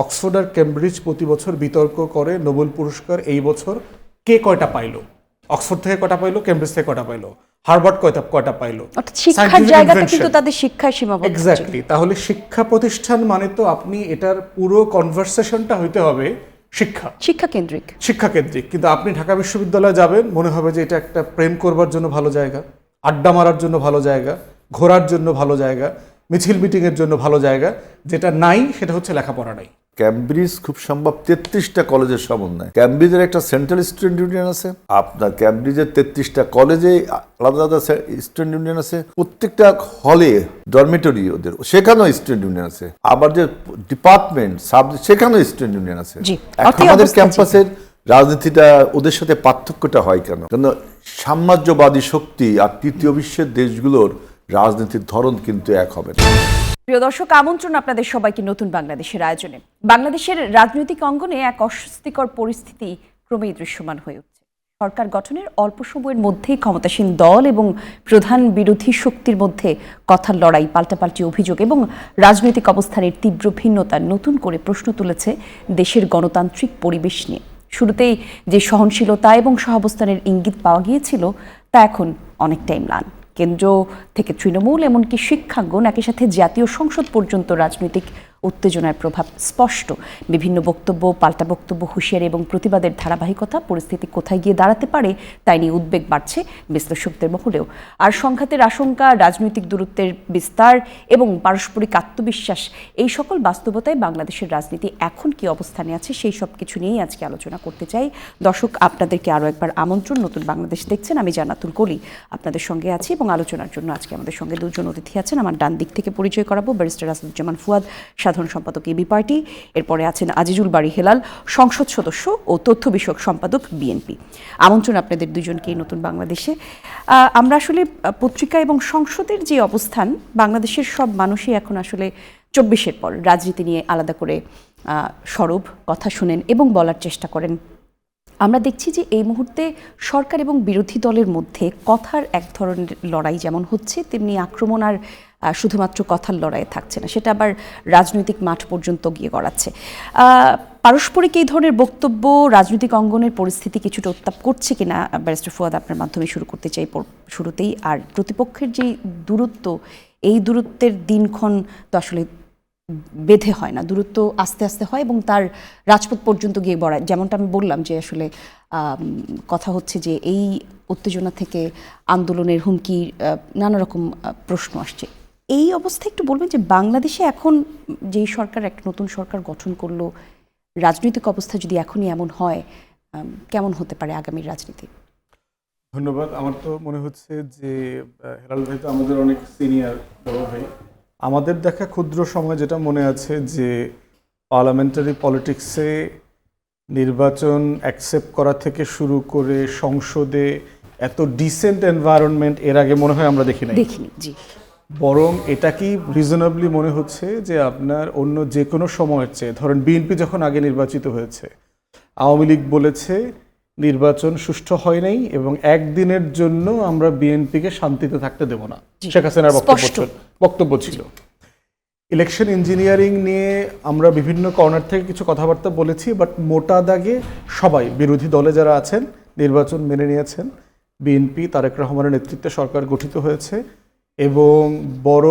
Oxford আর Cambridge প্রতি বছর বিতর্ক করে নোবেল পুরস্কার এই বছর কে কয়টা পাইলো, অক্সফোর্ড থেকে কয়টা পাইলো, কেমব্রিজ থেকে কয়টা পাইলো, হার্ভার্ড কয়টা পাইলো। অর্থাৎ শিক্ষার জায়গাতে কিন্তু তাদের শিক্ষায় সীমাবদ্ধ। এক্স্যাক্টলি। তাহলে শিক্ষা প্রতিষ্ঠান মানে তো আপনি এটার পুরো কনভারসেশনটা হইতে হবে শিক্ষা কেন্দ্রিক। কিন্তু আপনি ঢাকা বিশ্ববিদ্যালয়ে যাবেন, মনে হবে যে এটা একটা প্রেম করবার জন্য ভালো জায়গা, আড্ডা মারার জন্য ভালো জায়গা, ঘোরার জন্য ভালো জায়গা, মিছিল মিটিংয়ের জন্য ভালো জায়গা। যেটা নাই সেটা হচ্ছে লেখাপড়া নাই। ক্যামব্রিজ খুব সম্ভব 33টা কলেজের সমন্বয়। ক্যামব্রিজের একটা সেন্ট্রাল স্টুডেন্ট ইউনিয়ন আছে, আপনার ক্যামব্রিজের 33টা কলেজে আলাদা আলাদা স্টুডেন্ট ইউনিয়ন আছে, প্রত্যেকটা হলে ডরমিটরি ওদের, সেখানেও স্টুডেন্ট ইউনিয়ন আছে, আবার যে ডিপার্টমেন্ট সাবজেক্ট সেখানেও স্টুডেন্ট ইউনিয়ন আছে। এখন আমাদের ক্যাম্পাসের রাজনীতিটা ওদের সাথে পার্থক্যটা হয় কেন? কারণ সাম্রাজ্যবাদী শক্তি আর তৃতীয় বিশ্বের দেশগুলোর রাজনীতির ধরন কিন্তু এক হবে না। প্রিয় দর্শক, আমন্ত্রণ আপনাদের সবাইকে নতুন বাংলাদেশের আয়োজনে। বাংলাদেশের রাজনৈতিক অঙ্গনে এক অস্বস্তিকর পরিস্থিতি ক্রমেই দৃশ্যমান হয়ে উঠছে। সরকার গঠনের অল্প সময়ের মধ্যেই ক্ষমতাসীন দল এবং প্রধান বিরোধী শক্তির মধ্যে কথার লড়াই, পাল্টাপাল্টি অভিযোগ এবং রাজনৈতিক অবস্থানের তীব্র ভিন্নতা নতুন করে প্রশ্ন তুলেছে দেশের গণতান্ত্রিক পরিবেশ নিয়ে। শুরুতেই যে সহনশীলতা এবং সহাবস্থানের ইঙ্গিত পাওয়া গিয়েছিল তা এখন অনেকটাই ম্লান। কেন্দ্র থেকে তৃণমূল এমনকি শিক্ষাঙ্গন, একই সাথে জাতীয় সংসদ পর্যন্ত রাজনৈতিক উত্তেজনার প্রভাব স্পষ্ট। বিভিন্ন বক্তব্য, পাল্টা বক্তব্য, হুঁশিয়ারি এবং প্রতিবাদের ধারাবাহিকতা পরিস্থিতি কোথায় গিয়ে দাঁড়াতে পারে তাই নিয়ে উদ্বেগ বাড়ছে বিশ্লেষকদের মহলেও। আর সংঘাতের আশঙ্কা, রাজনৈতিক দূরত্বের বিস্তার এবং পারস্পরিক আত্মবিশ্বাস, এই সকল বাস্তবতায় বাংলাদেশের রাজনীতি এখন কি অবস্থানে আছে সেই সব কিছু নিয়েই আজকে আলোচনা করতে চাই। দর্শক, আপনাদেরকে আরও একবার আমন্ত্রণ। নতুন বাংলাদেশ দেখছেন, আমি জান্নাতুল কলি আপনাদের সঙ্গে আছি এবং আলোচনার জন্য আজকে আমাদের সঙ্গে দুজন অতিথি আছেন। আমার ডান দিক থেকে পরিচয় করাবো ব্যারিস্টার আসাদুজ্জামান ফুয়াদ, সাধারণ সম্পাদক এবি পার্টি। এরপরে আছেন আজিজুল বারী হেলাল, সংসদ সদস্য ও তথ্য বিষয়ক সম্পাদক বিএনপি। আমন্ত্রণ আপনাদের দুজনকে নতুন বাংলাদেশে। আমরা আসলে পত্রিকা এবং সংসদের যে অবস্থান, বাংলাদেশের সব মানুষই এখন আসলে 24-এর পর রাজনীতি নিয়ে আলাদা করে সরব কথা শুনেন এবং বলার চেষ্টা করেন। আমরা দেখছি যে এই মুহূর্তে সরকার এবং বিরোধী দলের মধ্যে কথার এক ধরনের লড়াই যেমন হচ্ছে, তেমনি আক্রমণ আর শুধুমাত্র কথার লড়াইয়ে থাকছে না, সেটা আবার রাজনৈতিক মাঠ পর্যন্ত গিয়ে গড়াচ্ছে। পারস্পরিক এই ধরনের বক্তব্য রাজনৈতিক অঙ্গনের পরিস্থিতি কিছুটা উত্তাপ করছে কিনা, ব্যারিস্টার ফুয়াদ আপনার মাধ্যমে শুরু করতে চাই শুরুতেই। আর প্রতিপক্ষের যে দূরত্ব, এই দূরত্বের দিনক্ষণ তো আসলে বেঁধে হয় না, দূরত্ব আস্তে আস্তে হয় এবং তার রাজপথ পর্যন্ত গিয়ে বড়ায়। যেমনটা আমি বললাম যে আসলে কথা হচ্ছে যে এই উত্তেজনা থেকে আন্দোলনের হুমকি, নানা রকম প্রশ্ন আসছে। এই অবস্থায় একটু বলবেন যে বাংলাদেশে এখন যেই সরকার, একটা নতুন সরকার গঠন করলো, রাজনৈতিক অবস্থা যদি এখনই এমন হয়, কেমন হতে পারে আগামীর রাজনীতি? ধন্যবাদ। আমার তো মনে হচ্ছে যে হেলাল ভাই তো আমাদের অনেক সিনিয়র বড় ভাই। আমাদের দেখা ক্ষুদ্র সময় যেটা মনে আছে যে পার্লামেন্টারি পলিটিক্সে নির্বাচন অ্যাকসেপ্ট করা থেকে শুরু করে সংসদে এত ডিসেন্ট এনভায়রনমেন্ট এর আগে মনে হয় আমরা দেখিনি। জি। বরং এটা কি রিজনেবলি মনে হচ্ছে যে আপনার অন্য যে কোনো সময়ের চেয়ে, ধরেন বিএনপি যখন আগে নির্বাচিত হয়েছে, আওয়ামী লীগ বলেছে নির্বাচন সুষ্ঠু হয় নাই এবং একদিনের জন্য আমরা বিএনপিকে শান্তিতে থাকতে দেব না, শেখ হাসিনার বক্তব্য ছিল। ইলেকশন ইঞ্জিনিয়ারিং নিয়ে আমরা বিভিন্ন কর্নার থেকে কিছু কথাবার্তা বলেছি, বাট মোটা দাগে সবাই বিরোধী দলে যারা আছেন নির্বাচন মেনে নিয়েছেন। বিএনপি, তারেক রহমানের নেতৃত্বে সরকার গঠিত হয়েছে এবং বড়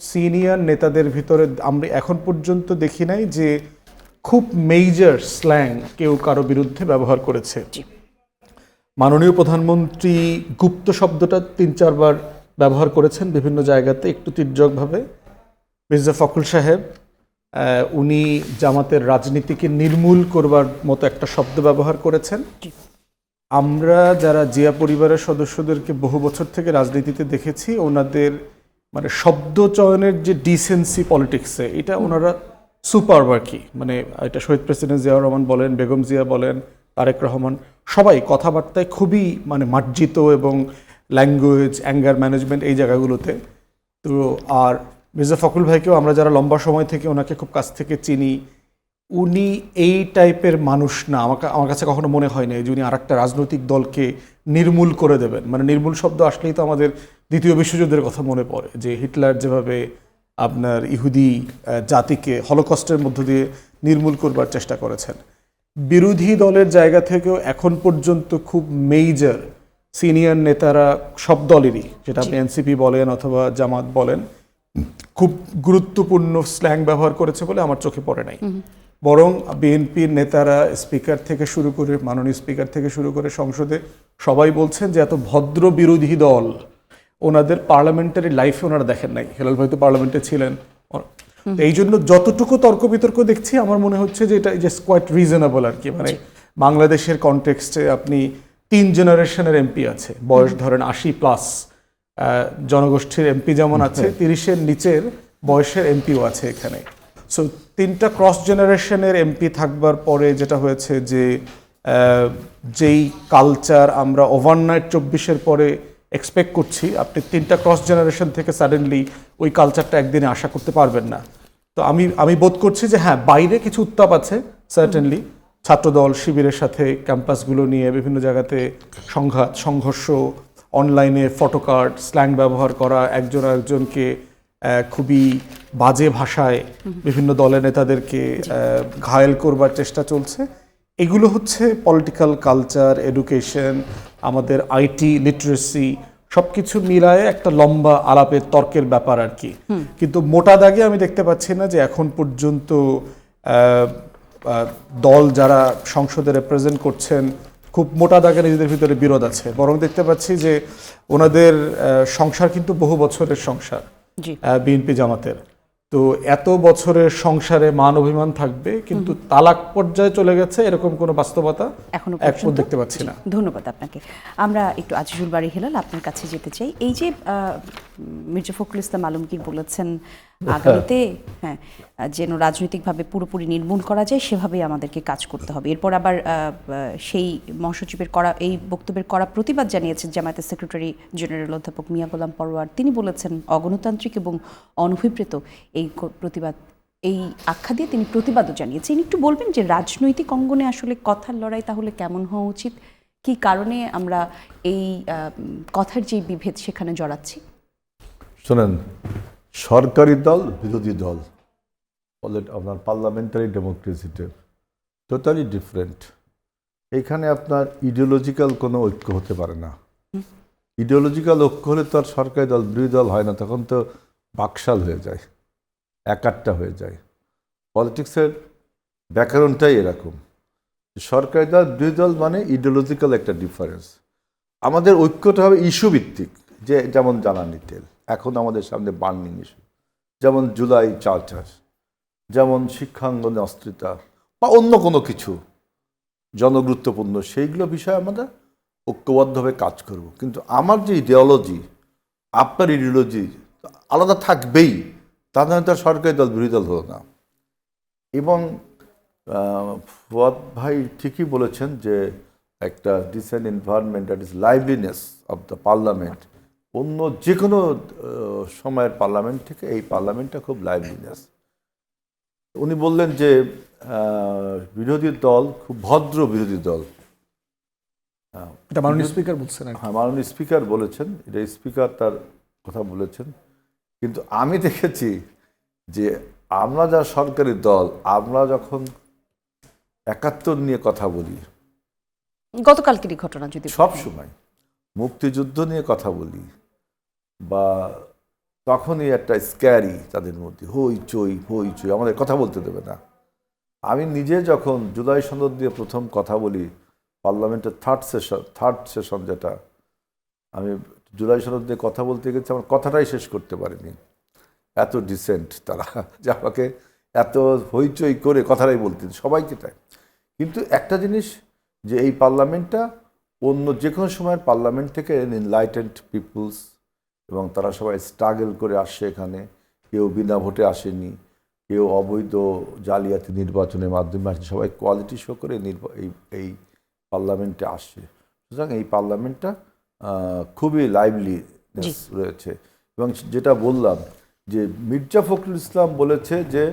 সিনিয়র নেতাদের ভিতরে আমরা এখন পর্যন্ত দেখি নাই যে খুব মেজর স্ল্যাং কেউ কারো বিরুদ্ধে ব্যবহার করেছে। মাননীয় প্রধানমন্ত্রী গুপ্ত শব্দটা 3-4 বার ব্যবহার করেছেন বিভিন্ন জায়গাতে, একটু তির্যকভাবে। মির্জা ফখরুল সাহেব উনি জামাতের রাজনীতিকে নির্মূল করবার মতো একটা শব্দ ব্যবহার করেছেন। আমরা যারা জিয়া পরিবারের সদস্যদেরকে বহু বছর থেকে রাজনীতিতে দেখেছি, ওনাদের মানে শব্দ চয়নের যে ডিসেন্সি পলিটিক্সে, এটা ওনারা সুপার আর কি। মানে এটা শহীদ প্রেসিডেন্ট জিয়াউর রহমান বলেন, বেগম জিয়া বলেন, তারেক রহমান, সবাই কথাবার্তায় খুবই মানে মার্জিত এবং ল্যাঙ্গুয়েজ, অ্যাঙ্গার ম্যানেজমেন্ট এই জায়গাগুলোতে। তো আর মির্জা ফখরুল ভাইকেও আমরা যারা লম্বা সময় থেকে ওনাকে খুব কাছ থেকে চিনি, উনি এই টাইপের মানুষ না। আমার কাছে কখনো মনে হয় না যে উনি আর একটা রাজনৈতিক দলকে নির্মূল করে দেবেন। মানে নির্মূল শব্দ আসলেই তো আমাদের দ্বিতীয় বিশ্বযুদ্ধের কথা মনে পড়ে, যে হিটলার যেভাবে আপনার ইহুদি জাতিকে হলোকস্টের মধ্য দিয়ে নির্মূল করবার চেষ্টা করেছেন। বিরোধী দলের জায়গা থেকেও এখন পর্যন্ত খুব মেজর সিনিয়র নেতারা সব দলেরই, যেটা আপনি এনসিপি বলেন অথবা জামাত বলেন, খুব গুরুত্বপূর্ণ স্ল্যাং ব্যবহার করেছে বলে আমার চোখে পড়ে নাই। বরং বিএনপির নেতারা স্পিকার থেকে শুরু করে, মাননীয় স্পিকার থেকে শুরু করে সংসদে সবাই বলছেন যে এত ভদ্র বিরোধী দল ওনাদের পার্লামেন্টারি লাইফে ওনারা দেখেন নাই। হেলাল ভাই তো পার্লামেন্টে ছিলেন, এই জন্য যতটুকু তর্ক বিতর্ক দেখছি আমার মনে হচ্ছে যে এটা জাস্ট কোয়াইট রিজনেবল আর কি। মানে বাংলাদেশের কনটেক্সটে আপনি 3 জেনারেশনের এমপি আছে, বয়স ধরেন 80+, জনগোষ্ঠীর এমপি যেমন আছে, 30-এর নিচের বয়সের এমপিও আছে এখানে। সো 3টা ক্রস জেনারেশনের এমপি থাকবার পরে যেটা হয়েছে যে যেই কালচার আমরা ওভারনাইট 24-এর পরে এক্সপেক্ট করছি, আপনি 3টা ক্রস জেনারেশন থেকে সাডেনলি ওই কালচারটা একদিনে আশা করতে পারবেন না। তো আমি বোধ করছি যে হ্যাঁ, বাইরে কিছু উত্তাপ আছে সার্টেনলি, ছাত্রদল শিবিরের সাথে ক্যাম্পাসগুলো নিয়ে বিভিন্ন জায়গাতে সংঘাত সংঘর্ষ, অনলাইনে ফটোকার্ড স্ল্যাং ব্যবহার করা, একজন আরেকজনকে খুবই বাজে ভাষায় বিভিন্ন দলের নেতাদেরকে ঘায়েল করবার চেষ্টা চলছে। এগুলো হচ্ছে পলিটিক্যাল কালচার, এডুকেশন, আমাদের আইটি লিটারেসি সবকিছু মিলায়ে একটা লম্বা আলাপের তর্কের ব্যাপার আর কি। কিন্তু মোটা দাগে আমি দেখতে পাচ্ছি না যে এখন পর্যন্ত দল যারা সংসদে রিপ্রেজেন্ট করছেন খুব মোটা দাগে নিজেদের ভিতরে বিরোধ আছে। বরং দেখতে পাচ্ছি যে ওনাদের সংসার কিন্তু বহু বছরের সংসার বিএনপি জামাতের। তো এত বছরের সংসারে মান অভিমান থাকবে, কিন্তু তালাক পর্যায়ে চলে গেছে এরকম কোনো বাস্তবতা এখনো এখন দেখতে পাচ্ছি না। ধন্যবাদ আপনাকে। আমরা একটু আজিজুল বারী হেলাল আপনার কাছে যেতে চাই। এই যে মির্জা ফখরুল ইসলাম আলমগীর বলেছেন আগামীতে হ্যাঁ যেন রাজনৈতিকভাবে পুরোপুরি নির্মূল করা যায় সেভাবেই আমাদেরকে কাজ করতে হবে। এরপর আবার সেই মহাসচিবের করা এই বক্তব্যের করা প্রতিবাদ জানিয়েছেন জামায়াতের সেক্রেটারি জেনারেল অধ্যাপক মিয়া গোলাম পরোয়ার। তিনি বলেছেন অগণতান্ত্রিক এবং অনভিপ্রেত এই প্রতিবাদ, এই আখ্যা দিয়ে তিনি প্রতিবাদও জানিয়েছেন। একটু বলবেন যে রাজনৈতিক অঙ্গনে আসলে কথার লড়াই তাহলে কেমন হওয়া উচিত, কি কারণে আমরা এই কথার যে বিভেদ সেখানে জড়াচ্ছি? শোনেন, সরকারি দল বিরোধী দল আপনার পার্লামেন্টারি ডেমোক্রেসিতে টোটালি ডিফারেন্ট। এখানে আপনার ইডিওলজিক্যাল কোনো ঐক্য হতে পারে না। ইডিওলজিক্যাল ঐক্য হলে তো আর সরকারি দল বিরোধী দল হয় না, তখন তো বাকশাল হয়ে যায়, একাট্টা হয়ে যায়। পলিটিক্সের ব্যাকরণটাই এরকম, সরকারি দল বিরোধী দল মানে ইডিওলজিক্যাল একটা ডিফারেন্স। আমাদের ঐক্যটা হবে ইস্যু ভিত্তিক, যে যেমন জ্বালানি তেল এখন আমাদের সামনে বার্নিং ইস্যু, যেমন জুলাই চার্টার, যেমন শিক্ষাঙ্গনে অস্থিরতা বা অন্য কোনো কিছু জনগুরুত্বপূর্ণ, সেইগুলো বিষয়ে আমরা ঐক্যবদ্ধভাবে কাজ করব। কিন্তু আমার যে ইডিওলজি, আপনার ইডিওলজি আলাদা থাকবেই, তাদের তো সরকারি দল বিরোধী দল হলো না। এবং ফুয়াদ ভাই ঠিকই বলেছেন যে একটা decent environment, that is liveliness of the parliament, অন্য যে কোনো সময়ের পার্লামেন্ট থেকে এই পার্লামেন্টটা খুব লাইভলিনেস। উনি বললেন যে বিরোধী দল খুব ভদ্র বিরোধী দল, এটা মাননীয় স্পিকার বলছেন। হ্যাঁ, মাননীয় স্পিকার বলেছেন, এটা স্পিকার তার কথা বলেছেন। কিন্তু আমি দেখেছি যে আমরা যা সরকারি দল, আমরা যখন ৭১ নিয়ে কথা বলি, গতকালকেরই ঘটনা যদি সব সময় মুক্তিযুদ্ধ নিয়ে কথা বলি, বা তখনই একটা স্ক্যারি তাদের মধ্যে, হইচই, আমাদের কথা বলতে দেবে না। আমি নিজে যখন জুলাই সনদ দিয়ে প্রথম কথা বলি পার্লামেন্টের থার্ড সেশন যেটা, আমি জুলাই সনদ দিয়ে কথা বলতে গেছি, আমার কথাটাই শেষ করতে পারিনি। এত ডিসেন্ট তারা যে আমাকে এত হইচই করে কথাটাই বলতে সবাইকে তাই। কিন্তু একটা জিনিস, যে এই পার্লামেন্টটা অন্য যে কোনো সময়ের পার্লামেন্ট থেকে এনলাইটেন্ড পিপলস, এবং তারা সবাই স্ট্রাগল করে আসছে এখানে, কেউ বিনা ভোটে আসেনি, কেউ অবৈধ জালিয়াতি নির্বাচনের মাধ্যমে আসে, সবাই কোয়ালিটি শো করে এই পার্লামেন্টে আসছে। সুতরাং এই পার্লামেন্টটা খুবই লাইভলিনেস রয়েছে। এবং যেটা বললাম যে মির্জা ফখরুল ইসলাম বলেছে যে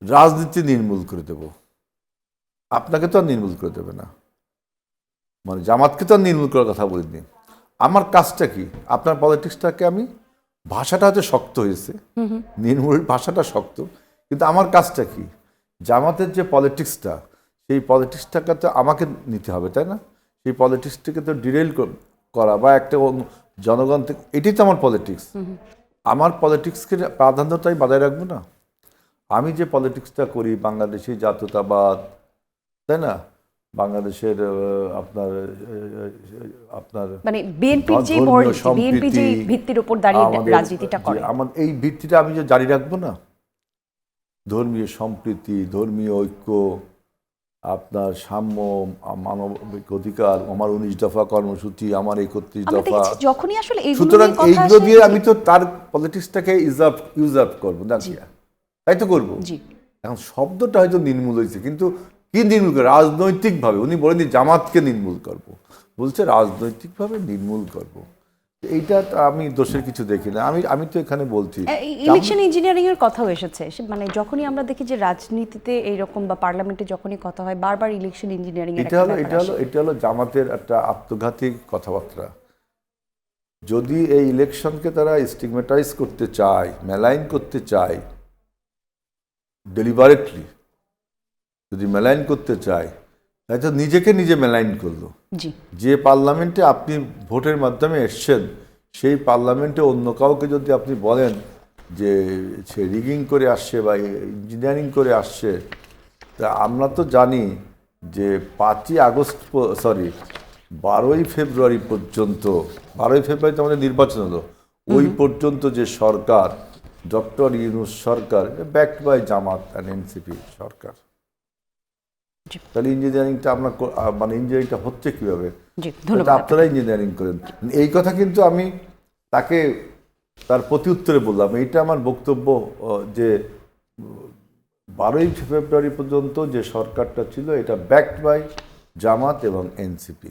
রাজনীতি নির্মূল করে দেব, আপনাকে তো আর নির্মূল করে দেবে না, মানে জামাতকে তো আর নির্মূল করার কথা বলিনি। আমার কাজটা কি, আপনার পলিটিক্সটাকে আমি, ভাষাটা হয়তো শক্ত হয়েছে, নির্মূল ভাষাটা শক্ত, কিন্তু আমার কাজটা কি, জামাতের যে পলিটিক্সটা, সেই পলিটিক্সটাকে তো আমাকে নিতে হবে, তাই না? সেই পলিটিক্সটাকে তো ডিরেল করা বা একটা জনগণ থেকে, এটাই তো আমার পলিটিক্স। আমার পলিটিক্সকে প্রাধান্যটাই বজায় রাখবো না? আমি যে পলিটিক্সটা করি, বাংলাদেশি জাতীয়তাবাদ, তাই না, বাংলাদেশের আপনার মানে বিএনপির যে বিএনপি যে ভিত্তির উপর দাঁড়িয়ে রাজনীতিটা করে, আমার এই ভিত্তিটা আমি যে জারি রাখবো না? ধর্মীয় সম্প্রীতি, ধর্মীয় ঐক্য, আপনার সাম্য, মানবিক অধিকার, আমার 19 দফা কর্মসূচি, আমার 31 দফা, যখনই আসলে সুতরাং এইগুলো দিয়ে আমি তো তার পলিটিক্সটাকে ইউজ আপ করবো না, তাই তো করবো। এখন শব্দটা হয়তো নির্মূল হয়েছে, কিন্তু কি নির্মূল করে? রাজনৈতিকভাবে। উনি বলেন জামাতকে নির্মূল করব, বলছে রাজনৈতিকভাবে নির্মূল করব। এইটা আমি দোষের কিছু দেখি না। আমি তো এখানে বলছি ইলেকশন ইঞ্জিনিয়ারিং এর কথাও এসেছে। মানে যখনই আমরা দেখি যে রাজনীতিতে এইরকম বা পার্লামেন্টে যখনই কথা হয়, বারবার ইলেকশন ইঞ্জিনিয়ারিং এর এটা হলো জামাতের একটা আত্মঘাতী কথাবার্তা। যদি এই ইলেকশনকে তারা স্টিগমেটাইজ করতে চায়, মেলাইন করতে চায়, ডেলিবারেটলি যদি মেলাইন করতে চায়, তাই তো নিজেকে নিজে মেলাইন করলো। যে পার্লামেন্টে আপনি ভোটের মাধ্যমে এসছেন, সেই পার্লামেন্টে অন্য কাউকে যদি আপনি বলেন যে সে রিগিং করে আসছে বা ইঞ্জিনিয়ারিং করে আসছে, তা আমরা তো জানি যে 12ই ফেব্রুয়ারি পর্যন্ত, 12ই ফেব্রুয়ারি তো আমাদের নির্বাচন হলো, ওই পর্যন্ত যে সরকার, ডক্টর ইউনূস সরকার, backed by Jamaat and NCP সরকার, তাহলে ইঞ্জিনিয়ারিংটা আমরা মানে ইঞ্জিনিয়ারিংটা হচ্ছে কিভাবে? আপনারা ইঞ্জিনিয়ারিং করেন, এই কথা কিন্তু আমি তাকে তার প্রতি উত্তরে বললাম। এইটা আমার বক্তব্য যে 12ই ফেব্রুয়ারি পর্যন্ত যে সরকারটা ছিল, এটা ব্যাকড বাই জামাত এবং এনসিপি।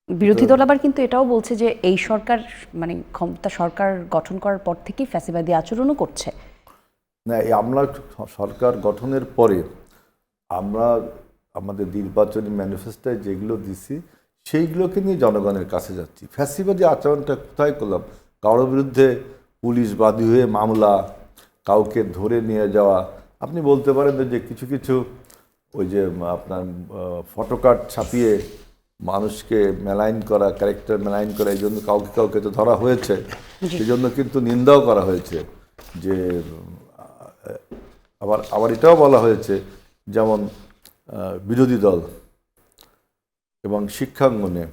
বিরোধী দল আবার কিন্তু এটাও বলছে যে এই সরকার মানে ক্ষমতা সরকার গঠন করার পর থেকেই ফ্যাসিবাদী আচরণও করছে। না, আমরা সরকার গঠনের পরে আমরা আমাদের নির্বাচনী ম্যানিফেস্টোয় যেগুলো দিছি, সেইগুলোকে নিয়ে জনগণের কাছে যাচ্ছি। ফ্যাসিবাদী আচরণটা কোথায় করলাম? কারোর বিরুদ্ধে পুলিশ বাদী হয়ে মামলা, কাউকে ধরে নিয়ে যাওয়া। আপনি বলতে পারেন যে কিছু কিছু ওই যে আপনার ফটোকার্ড ছাপিয়ে মানুষকে মেলাইন করা, ক্যারেক্টার মেলাইন করা, এই জন্য কাউকে তো ধরা হয়েছে, সেই জন্য কিন্তু নিন্দাও করা হয়েছে। যে আবার এটাও বলা হয়েছে, যেমন বিরোধী দল এবং শিক্ষাঙ্গনে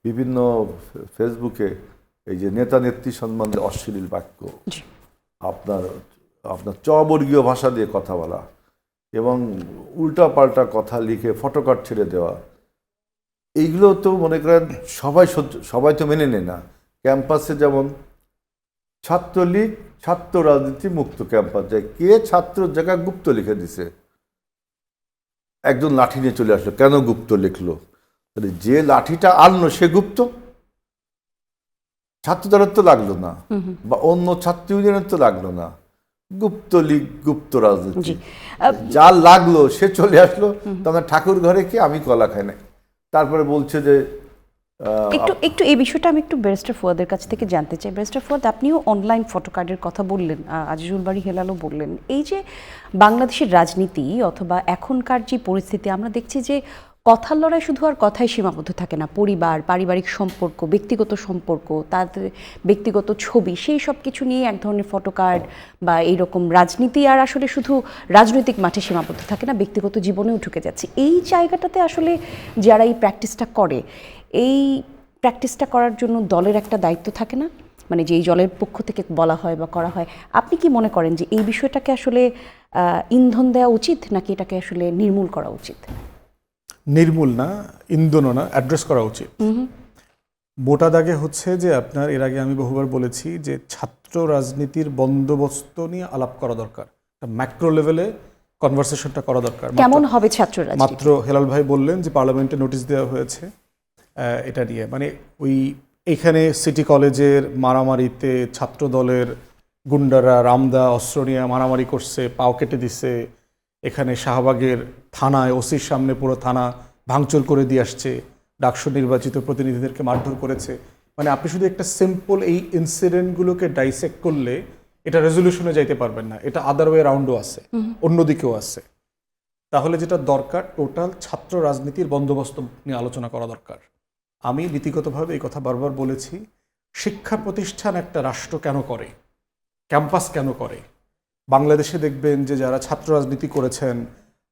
বিভিন্ন ফেসবুকে এই যে নেতা নেত্রী সম্বন্ধে অশ্লীল বাক্য, আপনার চবর্গীয় ভাষা দিয়ে কথা বলা এবং উল্টাপাল্টা কথা লিখে ফটোকার্ড ছেড়ে দেওয়া, এইগুলো তো মনে করেন সবাই তো মেনে নেয় না। ক্যাম্পাসে যেমন ছাত্রলীগ, ছাত্র রাজনীতি মুক্ত ক্যাম্পাস যায়, কে ছাত্র জায়গায় গুপ্ত লিখে দিছে, একজন লাঠি নিয়ে চলে আসলো, কেন গুপ্ত লিখলো? তাহলে যে লাঠিটা আনলো সে গুপ্ত, ছাত্রদের তো লাগলো না, বা অন্য ছাত্র ইউনিয়নের তো লাগলো না, গুপ্ত লীগ, গুপ্ত রাজনীতি। যার লাগলো সে চলে আসলো, তখন ঠাকুর ঘরে কি আমি কলা খাই না। তারপরে বলছে যে একটু এই বিষয়টা আমি একটু ব্যারিস্টার ফুয়াদের কাছ থেকে জানতে চাই। ব্যারিস্টার ফুয়াদ, আপনিও অনলাইন ফটোকার্ডের কথা বললেন, আজিজুল বাড়ি হেলালও বললেন। এই যে বাংলাদেশের রাজনীতি অথবা এখনকার যে পরিস্থিতি, আমরা দেখছি যে কথার লড়াই শুধু আর কথায় সীমাবদ্ধ থাকে না। পরিবার, পারিবারিক সম্পর্ক, ব্যক্তিগত সম্পর্ক, তাদের ব্যক্তিগত ছবি, সেই সব কিছু নিয়ে এক ধরনের ফটোকার্ড বা এইরকম রাজনীতি আর আসলে শুধু রাজনৈতিক মাঠে সীমাবদ্ধ থাকে না, ব্যক্তিগত জীবনেও ঢুকে যাচ্ছে। এই জায়গাটাতে আসলে যারা এই প্র্যাকটিসটা করে, এই প্র্যাকটিসটা করার জন্য দলের একটা দায়িত্ব থাকে না? মানে যে এই দলের পক্ষ থেকে বলা হয় বা করা হয়, আপনি কি মনে করেন যে এই বিষয়টাকে আসলে ইন্ধন দেওয়া উচিত, নাকি এটাকে আসলে নির্মূল করা উচিত? নির্মূল না, ইন্ধনও না, অ্যাড্রেস করা উচিত। মোটা দাগে হচ্ছে যে আপনার, এর আগে আমি বহুবার বলেছি যে ছাত্র রাজনীতির বন্দোবস্ত নিয়ে আলাপ করা দরকার, ম্যাক্রো লেভেলে কনভারসেশনটা করা দরকার। কেমন হবে ছাত্র রাজনীতি? মাত্র হেলাল ভাই বললেন যে পার্লামেন্টে নোটিশ দেওয়া হয়েছে এটা নিয়ে, মানে ওই এখানে সিটি কলেজের মারামারিতে ছাত্র দলের গুন্ডারা রামদা অস্ত্র নিয়ে মারামারি করছে, পাও কেটে দিছে। এখানে শাহবাগের থানায় ওসির সামনে পুরো থানা ভাঙচুর করে দিয়ে আসছে, ডাকসু নির্বাচিত প্রতিনিধিদেরকে মারধর করেছে। মানে আপনি শুধু একটা সিম্পল এই ইনসিডেন্টগুলোকে ডাইসেক্ট করলে এটা রেজলিউশনে যাইতে পারবেন না, এটা আদার ওয়ে রাউন্ডও আছে, অন্যদিকেও আছে। তাহলে যেটা দরকার, টোটাল ছাত্র রাজনীতির বন্দোবস্ত নিয়ে আলোচনা করা দরকার। আমি নীতিগতভাবে এই কথা বারবার বলেছি, শিক্ষা প্রতিষ্ঠান একটা রাষ্ট্র কেন করে, ক্যাম্পাস কেন করে। বাংলাদেশে দেখবেন যে যারা ছাত্র রাজনীতি করেছেন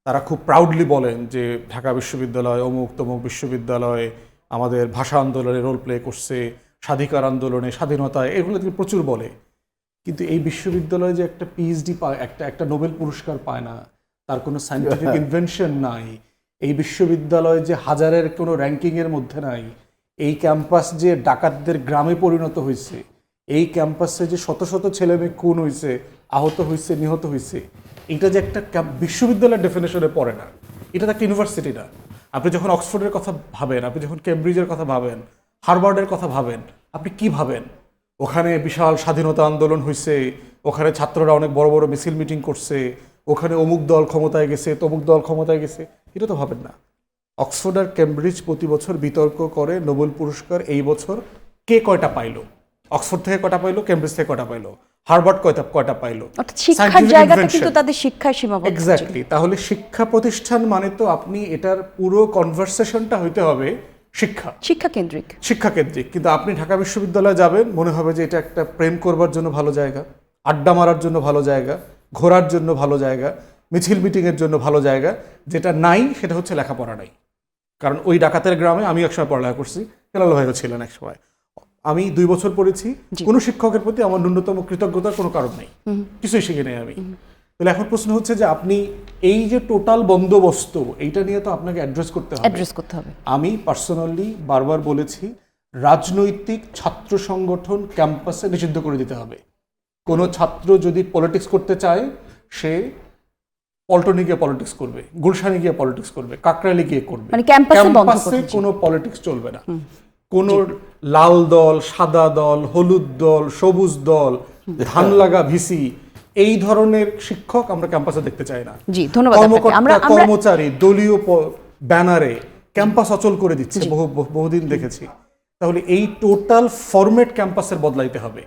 তারা খুব প্রাউডলি বলেন যে ঢাকা বিশ্ববিদ্যালয়, অমুক তমুক বিশ্ববিদ্যালয় আমাদের ভাষা আন্দোলনে রোল প্লে করছে, স্বাধিকার আন্দোলনে, স্বাধীনতায়, এগুলো তিনি প্রচুর বলে। কিন্তু এই বিশ্ববিদ্যালয়ে যে একটা পিএইচডি পায়, একটা নোবেল পুরস্কার পায় না, তার কোনো সায়েন্টিফিক ইনভেনশন নাই, এই বিশ্ববিদ্যালয় যে হাজারের কোনো র্যাঙ্কিংয়ের মধ্যে নাই, এই ক্যাম্পাস যে ডাকাতদের গ্রামে পরিণত হয়েছে, এই ক্যাম্পাসে যে শত শত ছেলে মেয়ে খুন হয়েছে, আহত হয়েছে, নিহত হয়েছে, এটা যে একটা বিশ্ববিদ্যালয়ের ডেফিনেশনে পড়ে না, এটা তো একটা ইউনিভার্সিটি না। আপনি যখন অক্সফোর্ডের কথা ভাবেন, আপনি যখন কেমব্রিজের কথা ভাবেন, হার্ভার্ডের কথা ভাবেন, আপনি কি ভাবেন? ওখানে বিশাল স্বাধীনতা আন্দোলন হয়েছে, ওখানে ছাত্ররা অনেক বড় বড় মিছিল মিটিং করছে, ওখানে অমুক দল ক্ষমতায় গেছে, তমুক দল ক্ষমতায় গেছে, এটা তো ভাবেন না। অক্সফোর্ড আর কেমব্রিজ প্রতি বছর বিতর্ক করে নোবেল পুরস্কার এই বছর কে কয়টা পাইলো, অক্সফোর্ড থেকে কয়টা পাইলো, কেমব্রিজ থেকে কয়টা পাইলো, হার্ভার্ড কয়টা পাইলো। অর্থাৎ শিক্ষার জায়গাতে কিন্তু তাদের শিক্ষায় সীমাবদ্ধ। এক্স্যাক্টলি। তাহলে শিক্ষা প্রতিষ্ঠান মানে তো আপনি এটার পুরো কনভারসেশনটা হইতে হবে শিক্ষা কেন্দ্রিক। কিন্তু আপনি ঢাকা বিশ্ববিদ্যালয়ে যাবেন, মনে হবে যে এটা একটা প্রেম করবার জন্য ভালো জায়গা, আড্ডা মারার জন্য ভালো জায়গা, ঘোরার জন্য ভালো জায়গা, মিছিল মিটিংয়ের জন্য ভালো জায়গা। যেটা নাই সেটা হচ্ছে লেখাপড়া নাই। কারণ ওই ডাকাতের গ্রামে আমি একসময় পড়ালেখা করছি, হেলাল ভাইও ছিলেন এক সময়, আমি 2 বছর পড়েছি। কোনো শিক্ষকের প্রতি আমার ন্যূনতম কৃতজ্ঞতার কোনো কারণ নেই, কিছুই শিখে নেই আমি। তাহলে এখন প্রশ্ন হচ্ছে যে আপনি এই যে টোটাল বন্দোবস্ত, এইটা নিয়ে তো আপনাকে অ্যাড্রেস করতে হবে। আমি পার্সোনালি বারবার বলেছি, রাজনৈতিক ছাত্র সংগঠন ক্যাম্পাসে নিষিদ্ধ করে দিতে হবে। কোনো ছাত্র যদি পলিটিক্স করতে চায়, সে পল্টনে গিয়ে পলিটিক্স করবে, গুলশানে গিয়ে পলিটিক্স করবে, কাকরাইলে গিয়ে করবে, মানে ক্যাম্পাসে কোনো পলিটিক্স চলবে না। কোন লাল দল, সাদা দল, হলুদ দল, সবুজ দল, ধান লাগা ভিসি, এই ধরনের শিক্ষক আমরা ক্যাম্পাসে দেখতে চাই না। কর্মচারী দলীয় ব্যানারে ক্যাম্পাস অচল করে দিচ্ছে, বহুদিন দেখেছি। তাহলে এই টোটাল ফরম্যাট ক্যাম্পাসের বদলাইতে হবে।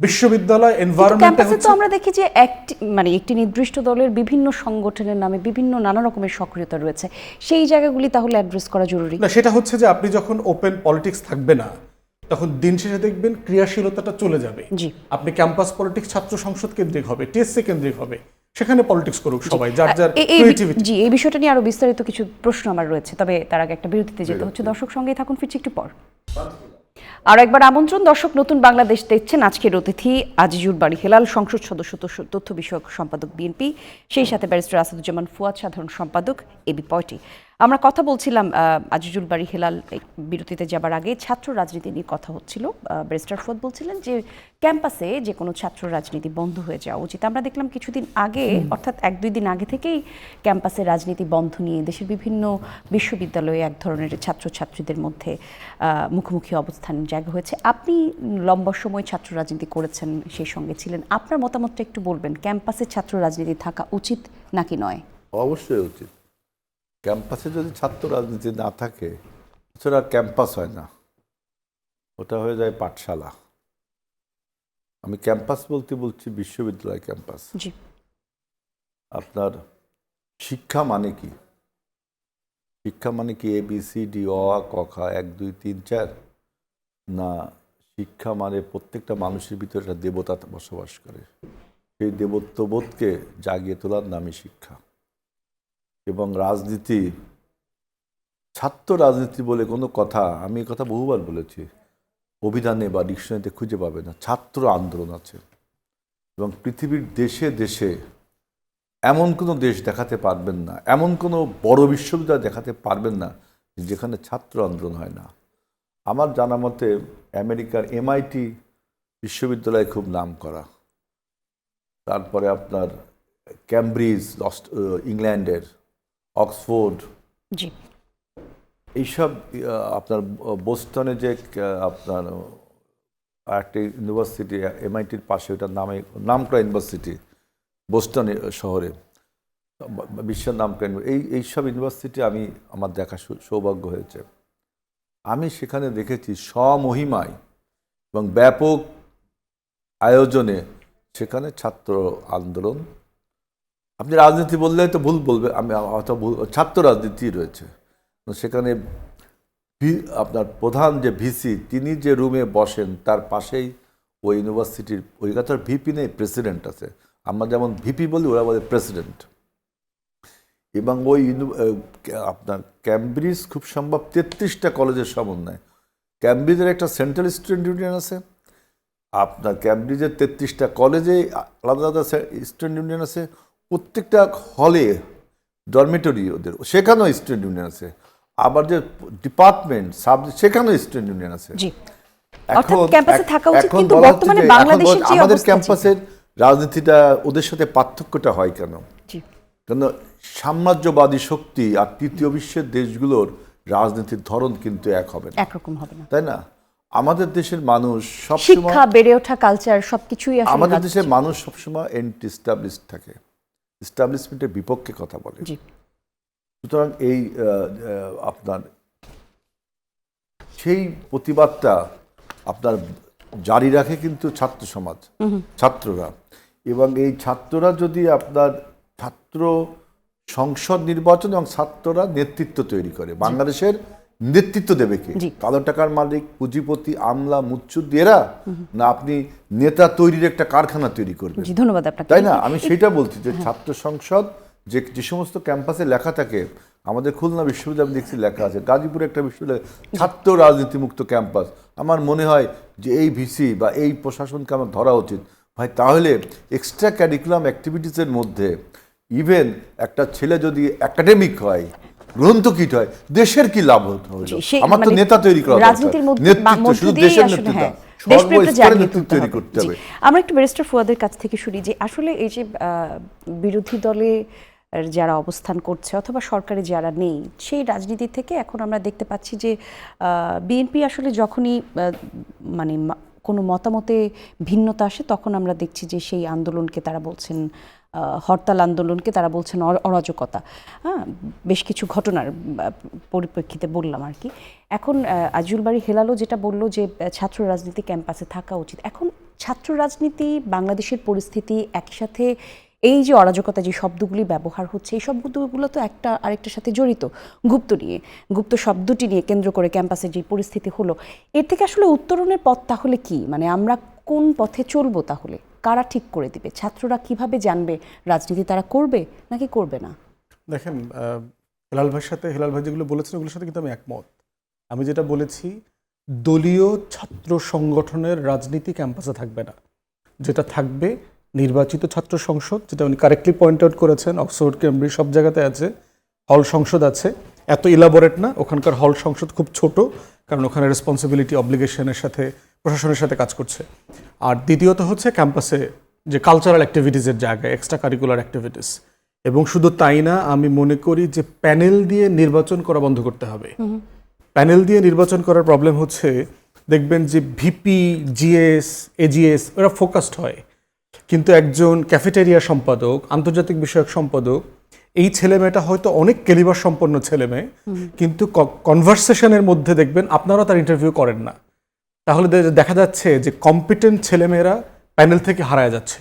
বিশ্ববিদ্যালয় এনভায়রনমেন্টে তো আমরা দেখি যে একটি নির্দিষ্ট দলের বিভিন্ন সংগঠনের নামে বিভিন্ন নানা রকমের সক্রিয়তা রয়েছে, সেই জায়গাগুলি তাহলে অ্যাড্রেস করা জরুরি না। সেটা হচ্ছে যে আপনি যখন ওপেন পলিটিক্স থাকবে না, তখন দিন শেষে দেখবেন ক্রিয়াশীলতাটা চলে যাবে। আপনি ক্যাম্পাস পলিটিক্স ছাত্র সংসদ কেন্দ্রিক হবে, টিএসসি কেন্দ্রিক হবে, সেখানে পলিটিক্স করুক সবাই, যার যার ক্রিয়েটিভিটি। এই বিষয়টা নিয়ে আরো বিস্তারিত কিছু প্রশ্ন আমার রয়েছে, তবে তার আগে একটা বিরতিতে যেতে হচ্ছে। দর্শক সঙ্গেই থাকুন, ফিরছি একটু পর। আর একবার আমন্ত্রণ দর্শক, নতুন বাংলাদেশ দেখছেন। আজকের অতিথি আজিজুল বারী হেলাল, সংসদ সদস্য, তথ্য বিষয়ক সম্পাদক বিএনপি, সেই সাথে ব্যারিস্টার আসাদুজ্জামান ফুয়াদ, সাধারণ সম্পাদক এবি পয়টি। আমরা কথা বলছিলাম আজিজুল বারী হেলাল, বিরতিতে যাবার আগে ছাত্র রাজনীতি নিয়ে কথা হচ্ছিল। ব্যারিস্টার ফুয়াদ বলছিলেন যে ক্যাম্পাসে যে কোনো ছাত্র রাজনীতি বন্ধ হয়ে যাওয়া উচিত। আমরা দেখলাম কিছুদিন আগে, অর্থাৎ 1-2 দিন আগে থেকেই ক্যাম্পাসে রাজনীতি বন্ধ নিয়ে দেশের বিভিন্ন বিশ্ববিদ্যালয়ে এক ধরনের ছাত্রছাত্রীদের মধ্যে মুখোমুখি অবস্থান জায়গা হয়েছে। আপনি লম্বা সময় ছাত্র রাজনীতি করেছেন, সেই সঙ্গে ছিলেন, আপনার মতামতটা একটু বলবেন। ক্যাম্পাসে ছাত্র রাজনীতি থাকা উচিত নাকি নয়? অবশ্যই উচিত। ক্যাম্পাসে যদি ছাত্র রাজনীতি না থাকে, সেটা ক্যাম্পাস হয় না, ওটা হয়ে যায় পাঠশালা। আমি ক্যাম্পাস বলছি বিশ্ববিদ্যালয় ক্যাম্পাস। আপনার শিক্ষা মানে কি? শিক্ষা মানে কি ABCD অ আ ক খ 1 2 3 4? না, শিক্ষা মানে প্রত্যেকটা মানুষের ভিতরে একটা দেবতা বসবাস করে, সেই দেবত্ববোধকে জাগিয়ে তোলার নামই শিক্ষা। এবং রাজনীতি, ছাত্র রাজনীতি বলে কোনো কথা, আমি এই কথা বহুবার বলেছি, অভিধানে বা ডিকশনারিতে খুঁজে পাবে না। ছাত্র আন্দোলন আছে, এবং পৃথিবীর দেশে দেশে এমন কোনো দেশ দেখাতে পারবেন না, এমন কোনো বড় বিশ্ববিদ্যালয় দেখাতে পারবেন না যেখানে ছাত্র আন্দোলন হয় না। আমার জানা মতে আমেরিকার MIT বিশ্ববিদ্যালয় খুব নাম করা, তারপরে আপনার ক্যামব্রিজ ইংল্যান্ডের, অক্সফোর্ড, এইসব আপনার বোস্টনে যে আপনার একটা ইউনিভার্সিটি MITর পাশে, ওটার নাম করা ইউনিভার্সিটি বোস্টন শহরে, বিশ্বের নাম করা এইসব ইউনিভার্সিটি আমার দেখা সৌভাগ্য হয়েছে। আমি সেখানে দেখেছি স্বমহিমায় এবং ব্যাপক আয়োজনে সেখানে ছাত্র আন্দোলন, আপনি রাজনীতি বললে তো ভুল বলবে, আমি হয়তো ভুল, ছাত্র রাজনীতি রয়েছে। তো সেখানে আপনার প্রধান যে ভিসি তিনি যে রুমে বসেন তার পাশেই ওই ইউনিভার্সিটির ওই কথার ভিপি নেই, প্রেসিডেন্ট আছে। আমরা যেমন ভিপি বলি, ওরা বলে প্রেসিডেন্ট। এবং ওই আপনার ক্যামব্রিজ খুব সম্ভব 33টা কলেজের সমন্বয়। ক্যামব্রিজের একটা সেন্ট্রাল স্টুডেন্ট ইউনিয়ন আছে, আপনার ক্যামব্রিজের 33টা কলেজে আলাদা আলাদা স্টুডেন্ট ইউনিয়ন আছে, প্রত্যেকটা হলে ডরমিটরি ওদের, সেখানেও স্টুডেন্ট ইউনিয়ন আছে। আবার যে ডিপার্টমেন্ট সাবজেক্ট সেখানেও স্টুডেন্ট ইউনিয়ন আছে। অর্থাৎ ক্যাম্পাসে থাকা উচিত, এখন কিন্তু বলা হচ্ছে বর্তমানে যে বাংলাদেশের যে আমাদের অবস্থা, ক্যাম্পাসের রাজনীতিটা ওদের সাথে পার্থক্যটা হয় কেন? কেন সাম্রাজ্যবাদী শক্তি আর তৃতীয় বিশ্বের দেশগুলোর রাজনীতির ধরন কিন্তু এক হবে না, একরকম হবে না, তাই না? আমাদের দেশের মানুষ সবসময়, শিক্ষা, বেড়ে ওঠা, কালচার সবকিছুই আসলে আমাদের দেশের মানুষ সবসময় এন্টি এস্টাবলিশড থাকে, এস্টাবলিশমেন্টের বিপক্ষে কথা বলে। সুতরাং এই আপনার সেই প্রতিবাদটা আপনার জারি রাখে কিন্তু ছাত্র সমাজ, ছাত্ররা। এবং এই ছাত্ররা যদি আপনার ছাত্র সংসদ নির্বাচন এবং ছাত্ররা নেতৃত্ব তৈরি করে, বাংলাদেশের নেতৃত্ব দেবে কে? কালো টাকার মালিক, পুঁজিপতি, আমলা, মুচ্ছুদ্দি এরা, না আপনি নেতা তৈরির একটা কারখানা তৈরি করবেন? ধন্যবাদ আপনাকে। তাই না? আমি সেটা বলছি যে ছাত্র সংসদ যে সমস্ত ক্যাম্পাসে লেখা থাকে, আমাদের খুলনা বিশ্ববিদ্যালয় আমি দেখছি লেখা আছে, গাজীপুরে একটা বিশ্ববিদ্যালয় ছাত্র রাজনীতিমুক্ত ক্যাম্পাস। আমার মনে হয় যে এই ভিসি বা এই প্রশাসনকে আমার ধরা উচিত ভাই। তাহলে এক্সট্রা ক্যারিকুলাম অ্যাক্টিভিটিসের মধ্যে ইভেন একটা ছেলে যদি একাডেমিক হয়, গ্রন্থকিট হয়, দেশের কি লাভ হলো? আমার তো নেতা তৈরি করা, রাজনীতির মধ্যে নেতৃত্ব, শুধু দেশের নেতৃত্ব, সর্বস্তরের নেতৃত্ব তৈরি করতে হবে। আমরা একটু ব্যারিস্টার ফুয়াদের কাছ থেকে শুনি যে আসলে এই যে বিরোধী দলে যারা অবস্থান করছে অথবা সরকারে যারা নেই, সেই রাজনীতি থেকে এখন আমরা দেখতে পাচ্ছি যে বিএনপি আসলে যখনই মানে কোনো মতামতে ভিন্নতা আসে, তখন আমরা দেখছি যে সেই আন্দোলনকে তারা বলছেন, হরতাল আন্দোলনকে তারা বলছেন অরাজকতা। হ্যাঁ, বেশ কিছু ঘটনার পরিপ্রেক্ষিতে বললাম আর কি। এখন আজিজুল বারী হেলালও যেটা বললো যে ছাত্র রাজনীতি ক্যাম্পাসে থাকা উচিত। এখন ছাত্র রাজনীতি, বাংলাদেশের পরিস্থিতি, একই সাথে এই যে অরাজকতা যে শব্দগুলি ব্যবহার হচ্ছে, এই শব্দগুলো তো একটা আরেকটার সাথে জড়িত। গুপ্ত শব্দটি নিয়ে কেন্দ্র করে ক্যাম্পাসের যে পরিস্থিতি হলো, এর থেকে আসলে উত্তরণের পথ তাহলে কি? মানে আমরা কোন পথে চলবো তাহলে? কারা ঠিক করে দিবে? ছাত্ররা কিভাবে জানবে রাজনীতি তারা করবে নাকি করবে না? দেখেন, হেলাল ভাই যেগুলো বলেছেন ওগুলোর সাথে কিন্তু আমি একমত। আমি যেটা বলেছি, দলীয় ছাত্র সংগঠনের রাজনীতি ক্যাম্পাসে থাকবে না। যেটা থাকবে নির্বাচিত ছাত্র সংসদ, যেটা উনি কারেক্টলি পয়েন্ট আউট করেছেন, অক্সফোর্ড, কেমব্রিজ সব জায়গাতে আছে, হল সংসদ আছে, এত ইলাবোরেট না। ওখানকার হল সংসদ খুব ছোট, কারণ ওখানে রেসপন্সিবিলিটি, অব্লিগেশনের সাথে প্রশাসনের সাথে কাজ করছে। আর দ্বিতীয়ত হচ্ছে ক্যাম্পাসে যে কালচারাল অ্যাক্টিভিটিসের জায়গায়, এক্সট্রা কারিকুলার অ্যাক্টিভিটিস। এবং শুধু তাই না, আমি মনে করি যে প্যানেল দিয়ে নির্বাচন করা বন্ধ করতে হবে। প্যানেল দিয়ে নির্বাচন করার প্রবলেম হচ্ছে, দেখবেন যে ভিপি, জিএস, এজিএস ওরা ফোকাসড হয়, কিন্তু একজন ক্যাফেটেরিয়া সম্পাদক, আন্তর্জাতিক বিষয়ক সম্পাদক, এই ছেলেমেয়েটা হয়তো অনেক ক্যালিবার সম্পন্ন ছেলেমেয়ে, কিন্তু কনভারসেশনের মধ্যে দেখবেন আপনারা তার ইন্টারভিউ করেন না। তাহলে দেখা যাচ্ছে যে কম্পিটেন্ট ছেলেমেয়েরা প্যানেল থেকে হারায় যাচ্ছে।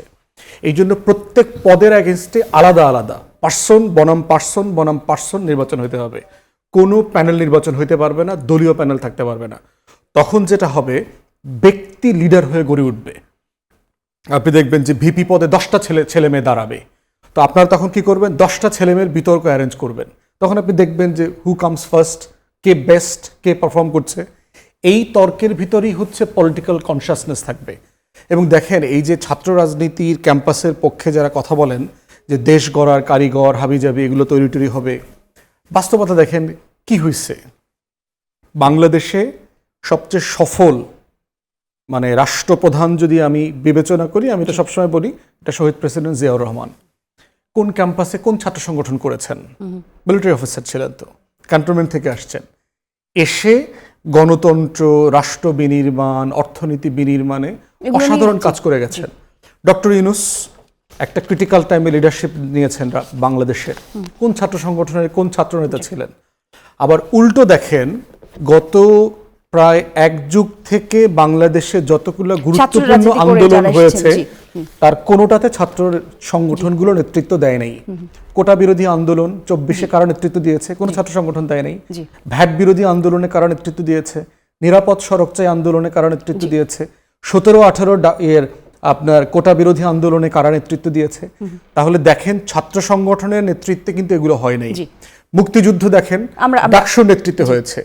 এই জন্য প্রত্যেক পদের এগেনস্টে আলাদা আলাদা পার্সন বনাম পার্সন নির্বাচন হতে হবে। কোনো প্যানেল নির্বাচন হইতে পারবে না, দলীয় প্যানেল থাকতে পারবে না। তখন যেটা হবে, ব্যক্তি লিডার হয়ে গড়ে উঠবে। আপনি দেখবেন যে ভিপি পদে 10টা ছেলে মেয়ে দাঁড়াবে, তো আপনারা তখন কি করবেন? 10টা ছেলে মেয়ের বিতর্ক অ্যারেঞ্জ করবেন। তখন আপনি দেখবেন যে who comes first, K best, K perform করছে। এই তর্কের ভিতরেই হচ্ছে পলিটিক্যাল কনসাসনেস থাকবে। এবং দেখেন, এই যে ছাত্র রাজনীতির ক্যাম্পাসের পক্ষে যারা কথা বলেন যে দেশ গড়ার কারিগর হাবিজাবি এগুলো তৈরি হবে, বাস্তবতা দেখেন কি হয়েছে। বাংলাদেশে সবচেয়ে সফল মানে রাষ্ট্রপ্রধান যদি আমি বিবেচনা করি, আমি তো সবসময় বলি এটা শহীদ প্রেসিডেন্ট জিয়াউর রহমান। কোন ক্যাম্পাসে কোন ছাত্র সংগঠন করেছেন? মিলিটারি অফিসার ছিলেন, তো ক্যান্টনমেন্ট থেকে আসছেন, এসে গণতন্ত্র, রাষ্ট্র বিনির্মাণ, অর্থনীতি বিনির্মাণে অসাধারণ কাজ করে গেছেন। ডক্টর ইউনূস একটা ক্রিটিক্যাল টাইমে লিডারশিপ নিয়েছেন বাংলাদেশের। কোন ছাত্র সংগঠনের কোন ছাত্রনেতা ছিলেন? আবার উল্টো দেখেন, গত প্রায় এক যুগ থেকে বাংলাদেশে যতগুলো গুরুত্বপূর্ণ রাজনীতি করে আন্দোলন যারা হয়েছে এসেছেন, জি। তার কোনোটাতে ছাত্র সংগঠনগুলো নেতৃত্ব দেয় নাই। কোটা বিরোধী আন্দোলন 24-এ কারো নেতৃত্ব দিয়েছে, কোনো ছাত্র সংগঠন দেয় নাই। জি। ভ্যাট বিরোধী আন্দোলনে কারো নেতৃত্ব দিয়েছে, নিরাপদ সড়ক চাই আন্দোলনে কারো নেতৃত্ব দিয়েছে, 17-18 এর আপনার কোটা বিরোধী আন্দোলনে কারা নেতৃত্ব দিয়েছে। তাহলে দেখেন ছাত্র সংগঠনের নেতৃত্বে কিন্তু এগুলো হয় নাই। জি। মুক্তিযুদ্ধ দেখেন আমরা- ডাকসুর নেতৃত্বে হয়েছে।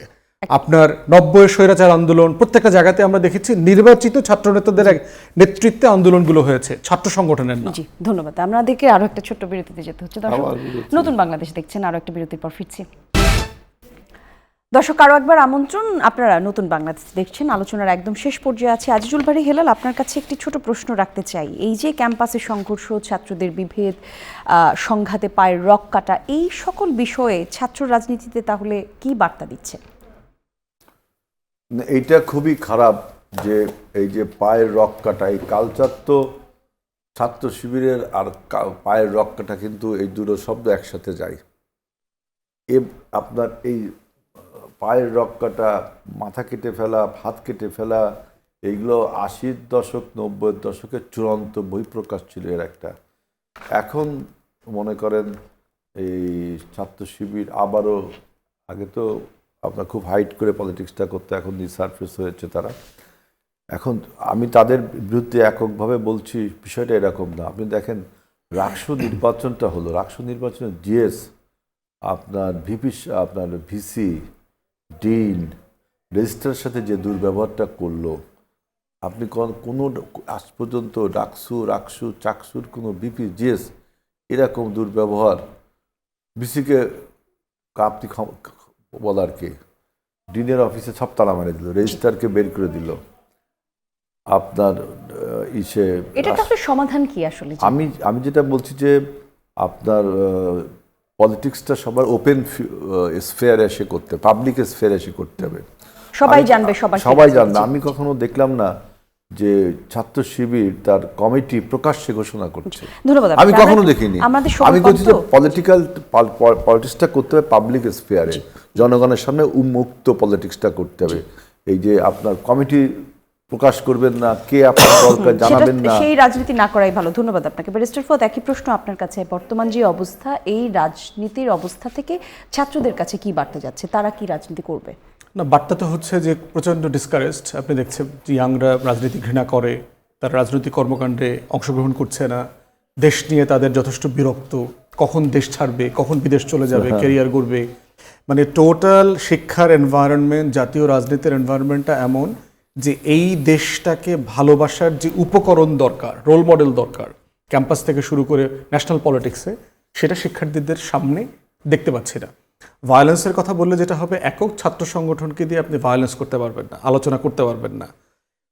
আপনার 90-এর স্বৈরাচার আন্দোলন, প্রত্যেকটা জায়গাতে আমরা দেখেছি নির্বাচিত ছাত্র নেতাদের নেতৃত্বে আন্দোলনগুলো হয়েছে, ছাত্র সংগঠনের না। জি, ধন্যবাদ। আমাদেরকে আরো একটা ছোট্ট বিরতিতে যেতে হচ্ছে। দর্শক, আবার বিরতি। নতুন বাংলাদেশ দেখছেন, আরো একটা বিরতির পর ফিরছি। দর্শক, আরো একবার আমন্ত্রণ, আপনারা নতুন বাংলাদেশ দেখছেন। আলোচনার একদম শেষ পর্যায়ে আছে। আজিজুল বাড়ি হেলাল, আপনার কাছে একটি ছোট প্রশ্ন রাখতে চাই। এই যে ক্যাম্পাসে সংঘর্ষ, ছাত্রদের বিভেদ, সংঘাতে পায়ের রক কাটা, এই সকল বিষয়ে ছাত্র রাজনীতিতে তাহলে কি বার্তা দিচ্ছে? এইটা খুবই খারাপ যে এই যে পায়ের রক কাটা, এই কালচার তো ছাত্র শিবিরের আর পায়ের রক কাটা কিন্তু এই দুটো শব্দ একসাথে যায়। আপনার এই পায়ের রক কাটা, মাথা কেটে ফেলা, হাত কেটে ফেলা, এইগুলো 80-র দশক 90-এর দশকের চূড়ান্ত বহিঃপ্রকাশ ছিল এর একটা। এখন মনে করেন এই ছাত্র শিবির আবারও, আগে তো আপনার খুব হাইট করে পলিটিক্সটা করতে, এখন রিসার্ফেস হয়েছে তারা। এখন আমি তাদের বিরুদ্ধে এককভাবে বলছি, বিষয়টা এরকম না। আপনি দেখেন রাকসু নির্বাচনটা হলো, রাকসু নির্বাচনে জিএস, আপনার ভিপি, আপনার ভিসি, ডিন, রেজিস্ট্রারের সাথে যে দুর্ব্যবহারটা করলো, আপনি কোনো আজ পর্যন্ত চাকসুর কোনো ভিপি, জিএস এরকম দুর্ব্যবহার, ভিসিকে আপনি বলার কে, ডিনের অফিসে সব তালা মারে দিল, রেজিস্ট্রারকে বের করে দিল। আপনার এটা তাহলে সমাধান কি আসলে? আমি যেটা বলছি যে আপনার পলিটিক্সটা সবার ওপেন স্ফেয়ারে এসে করতে, পাবলিক স্ফেয়ারে এসে করতে হবে। সবাই জানবে, সবাই জানবে। আমি কখনো দেখলাম না যে ছাত্র শিবির তার কমিটি প্রকাশ্যে ঘোষণা করছে। ধন্যবাদ। আমি কখনো দেখিনি। আমি বলছি যে পলিটিক্সটা করতে হবে পাবলিক স্ফেয়ারে, জনগণের সামনে উন্মুক্ত পলিটিক্সটা করতে হবে। এই যে আপনার কমিটি প্রকাশ করবেন না, কে আপনার দরকার জানাবেন না, সেই রাজনীতি না করাই ভালো। ধন্যবাদ আপনাকে। ব্যারিস্টার ফুয়াদ, একই প্রশ্ন আপনার কাছে। বর্তমান যে অবস্থা, এই রাজনীতির অবস্থা থেকে ছাত্রদের কাছে কি বার্তা যাচ্ছে? তারা কি রাজনীতি করবে? না, বার্তা তো হচ্ছে যে প্রচণ্ড ডিসকারেজড। আপনি দেখছেন যে ইয়াংরা রাজনীতি ঘৃণা করে, তারা রাজনৈতিক কর্মকাণ্ডে অংশগ্রহণ করছে না, দেশ নিয়ে তাদের যথেষ্ট বিরক্ত, কখন দেশ ছাড়বে, কখন বিদেশ চলে যাবে, ক্যারিয়ার করবে। মানে টোটাল শিক্ষার এনভায়রনমেন্ট, জাতীয় রাজনীতির এনভায়রনমেন্টটা এমন যে এই দেশটাকে ভালোবাসার যে উপকরণ দরকার, রোল মডেল দরকার, ক্যাম্পাস থেকে শুরু করে ন্যাশনাল পলিটিক্সে, সেটা শিক্ষার্থীদের সামনে দেখতে পাচ্ছি না। ভায়োলেন্সের কথা বললে যেটা হবে, একক ছাত্র সংগঠনকে দিয়ে আপনি ভায়োলেন্স করতে পারবেন না, আলোচনা করতে পারবেন না।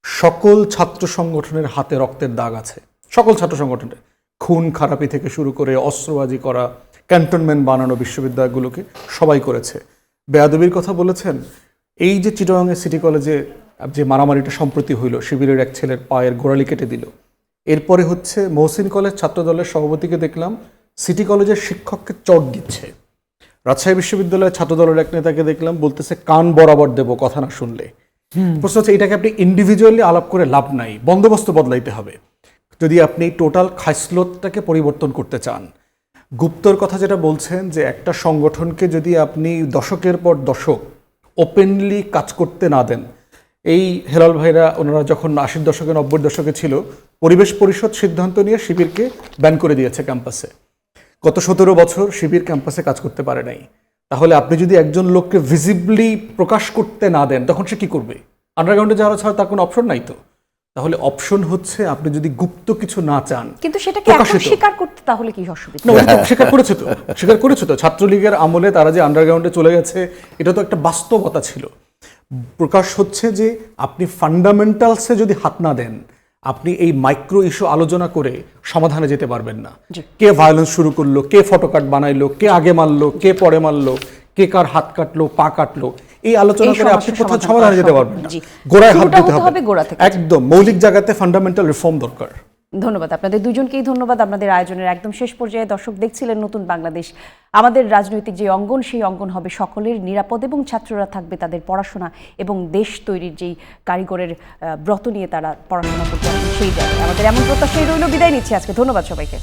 সকল ছাত্র সংগঠনের হাতে রক্তের দাগ আছে, সকল ছাত্র সংগঠনের। খুন খারাপি থেকে শুরু করে অস্ত্রবাজি করা, ক্যান্টনমেন্ট বানানো বিশ্ববিদ্যালয়গুলোকে সবাই করেছে। বেয়াদবির কথা বলেছেন, এই যে চিটাগাংয়ের সিটি কলেজে যে মারামারিটা সম্প্রতি হইল, শিবিরের এক ছেলের পায়ের গোড়ালি কেটে দিল। এরপরে হচ্ছে মহসিন কলেজ ছাত্রদলের সভাপতিকে দেখলাম সিটি কলেজের শিক্ষককে চট দিচ্ছে। রাজশাহী বিশ্ববিদ্যালয়ের ছাত্রদলের এক নেতাকে দেখলাম বলতেছে কান বরাবর দেব কথা না শুনলে। প্রশ্ন হচ্ছে, এটাকে আপনি ইন্ডিভিজুয়ালি আলাপ করে লাভ নাই, বন্দোবস্ত বদলাইতে হবে যদি আপনি টোটাল খাইসলতটাকে পরিবর্তন করতে চান। গুপ্তর কথা যেটা বলছেন, যে একটা সংগঠনকে যদি আপনি দশকের পর দশক ওপেনলি কাজ করতে না দেন, এই হেলাল ভাইরা ওনারা যখন 80-র দশকে 90-র দশকে ছিল, পরিবেশ পরিষদ সিদ্ধান্ত নিয়ে শিবিরকে ব্যান করে দিয়েছে ক্যাম্পাসে। গত 17 বছর শিবির ক্যাম্পাসে কাজ করতে পারে নাই। তাহলে আপনি যদি একজন লোককে ভিজিবলি প্রকাশ করতে না দেন, তখন সে কি করবে? আন্ডারগ্রাউন্ডে যাওয়া ছাড়া তার কোনো অপশন নাই তো। তাহলে অপশন হচ্ছে আপনি যদি গুপ্ত কিছু না চান, কিন্তু সেটাকে এখন স্বীকার করতে তাহলে কি অসুবিধা? স্বীকার করেছে তো ছাত্রলীগের আমলে তারা যে আন্ডারগ্রাউন্ডে চলে গেছে, এটা তো একটা বাস্তবতা ছিল। প্রকাশ হচ্ছে যে আপনি ফান্ডামেন্টালসে যদি হাত না দেন, আপনি এই মাইক্রো ইস্যু আলোচনা করে সমাধানে যেতে পারবেন না। কে ভায়োলেন্স শুরু করলো, কে ফটোকার্ড বানাইলো, কে আগে মারলো, কে পরে মারলো, কে কার হাত কাটলো, পা কাটলো, এই আলোচনা করে আপনি কোথাও সমাধানে যেতে পারবেন না। গোড়ায় হাত দিতে হবে, একদম মৌলিক জায়গাতে ফান্ডামেন্টাল রিফর্ম দরকার। ধন্যবাদ আপনাদের দুজনকেই, ধন্যবাদ। আপনাদের আয়োজনের একদম শেষ পর্যায়ে দর্শক দেখছিলেন নতুন বাংলাদেশ। আমাদের রাজনৈতিক যে অঙ্গন, সেই অঙ্গন হবে সকলের নিরাপদ এবং ছাত্ররা থাকবে তাদের পড়াশোনা এবং দেশ তৈরির যেই কারিগরের ব্রত নিয়ে তারা পড়াশোনা করতে হবে সেই জায়গায়। আমাদের এমন প্রত্যাশাই রইল। বিদায় নিচ্ছি আজকে। ধন্যবাদ সবাইকে।